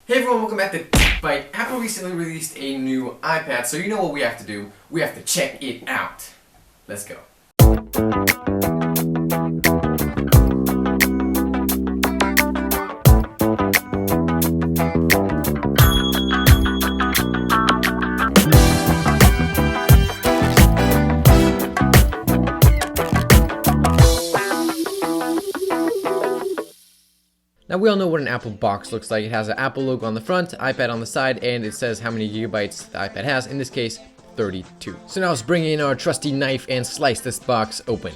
Hey everyone, welcome back to TechByte. Apple recently released a new iPad, so you know what we have to do. We have to check it out. Let's go. Now we all know what an Apple box looks like. It has an Apple logo on the front, iPad on the side, and it says how many gigabytes the iPad has, in this case 32. So now let's bring in our trusty knife and slice this box open.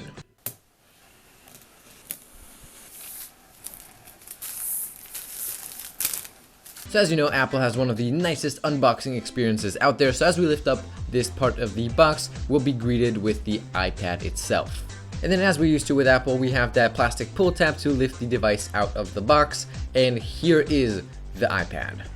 So as you know, Apple has one of the nicest unboxing experiences out there, so as we lift up this part of the box, we'll be greeted with the iPad itself. And then as we're used to with Apple, we have that plastic pull tab to lift the device out of the box, and here is the iPad.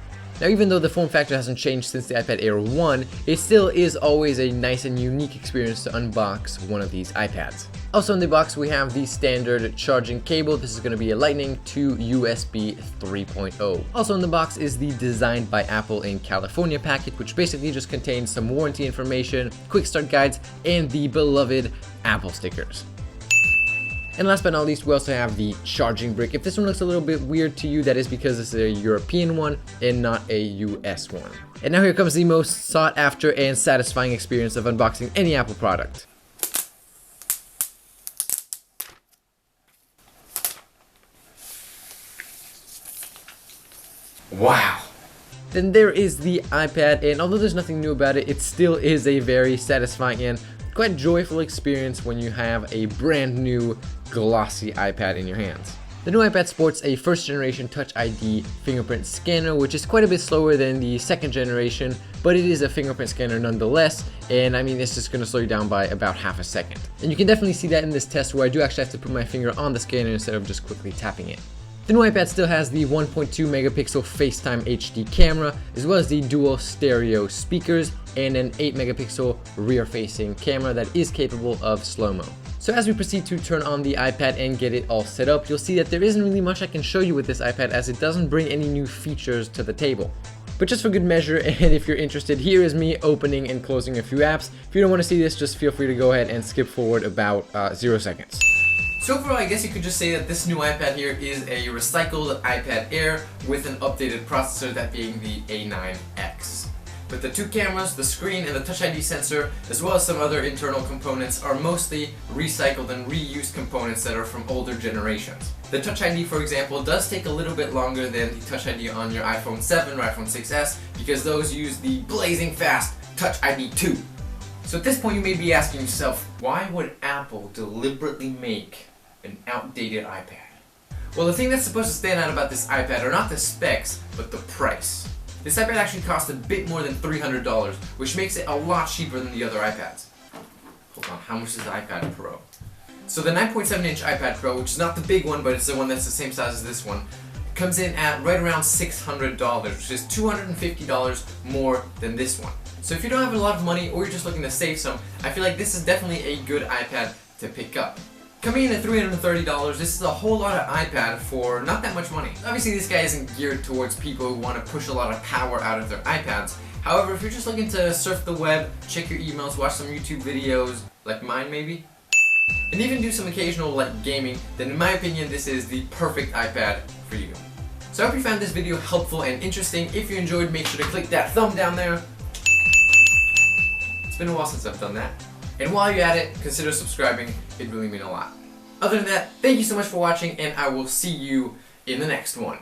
Now even though the form factor hasn't changed since the iPad Air 1, it still is always a nice and unique experience to unbox one of these iPads. Also in the box we have the standard charging cable. This is going to be a Lightning to USB 3.0. Also in the box is the Designed by Apple in California packet, which basically just contains some warranty information, quick start guides, and the beloved Apple stickers. And last but not least, we also have the charging brick. If this one looks a little bit weird to you, that is because this is a European one and not a US one. And now here comes the most sought after and satisfying experience of unboxing any Apple product. Wow. Then there is the iPad, and although there's nothing new about it, it still is a very satisfying and quite joyful experience when you have a brand new glossy iPad in your hands. The new iPad sports a first generation Touch ID fingerprint scanner, which is quite a bit slower than the second generation, but it is a fingerprint scanner nonetheless, and I mean it's just going to slow you down by about half a second. And you can definitely see that in this test where I do actually have to put my finger on the scanner instead of just quickly tapping it. The new iPad still has the 1.2 megapixel FaceTime HD camera, as well as the dual stereo speakers and an 8 megapixel rear facing camera that is capable of slow-mo. So as we proceed to turn on the iPad and get it all set up, you'll see that there isn't really much I can show you with this iPad as it doesn't bring any new features to the table. But just for good measure, and if you're interested, here is me opening and closing a few apps. If you don't want to see this, just feel free to go ahead and skip forward about 0 seconds. So overall, I guess you could just say that this new iPad here is a recycled iPad Air with an updated processor, that being the A9X. But the two cameras, the screen, and the Touch ID sensor, as well as some other internal components, are mostly recycled and reused components that are from older generations. The Touch ID, for example, does take a little bit longer than the Touch ID on your iPhone 7 or iPhone 6s because those use the blazing fast Touch ID 2. So at this point you may be asking yourself, why would Apple deliberately make an outdated iPad? Well, the thing that's supposed to stand out about this iPad are not the specs, but the price. This iPad actually costs a bit more than $300, which makes it a lot cheaper than the other iPads. Hold on, how much is the iPad Pro? So the 9.7-inch iPad Pro, which is not the big one, but it's the one that's the same size as this one, comes in at right around $600, which is $250 more than this one. So if you don't have a lot of money or you're just looking to save some, I feel like this is definitely a good iPad to pick up. Coming in at $330, this is a whole lot of iPad for not that much money. Obviously this guy isn't geared towards people who want to push a lot of power out of their iPads. However, if you're just looking to surf the web, check your emails, watch some YouTube videos, like mine maybe, and even do some occasional like gaming, then in my opinion this is the perfect iPad for you. So I hope you found this video helpful and interesting. If you enjoyed, make sure to click that thumb down there. It's been a while since I've done that. And while you're at it, consider subscribing, it'd really mean a lot. Other than that, thank you so much for watching, and I will see you in the next one.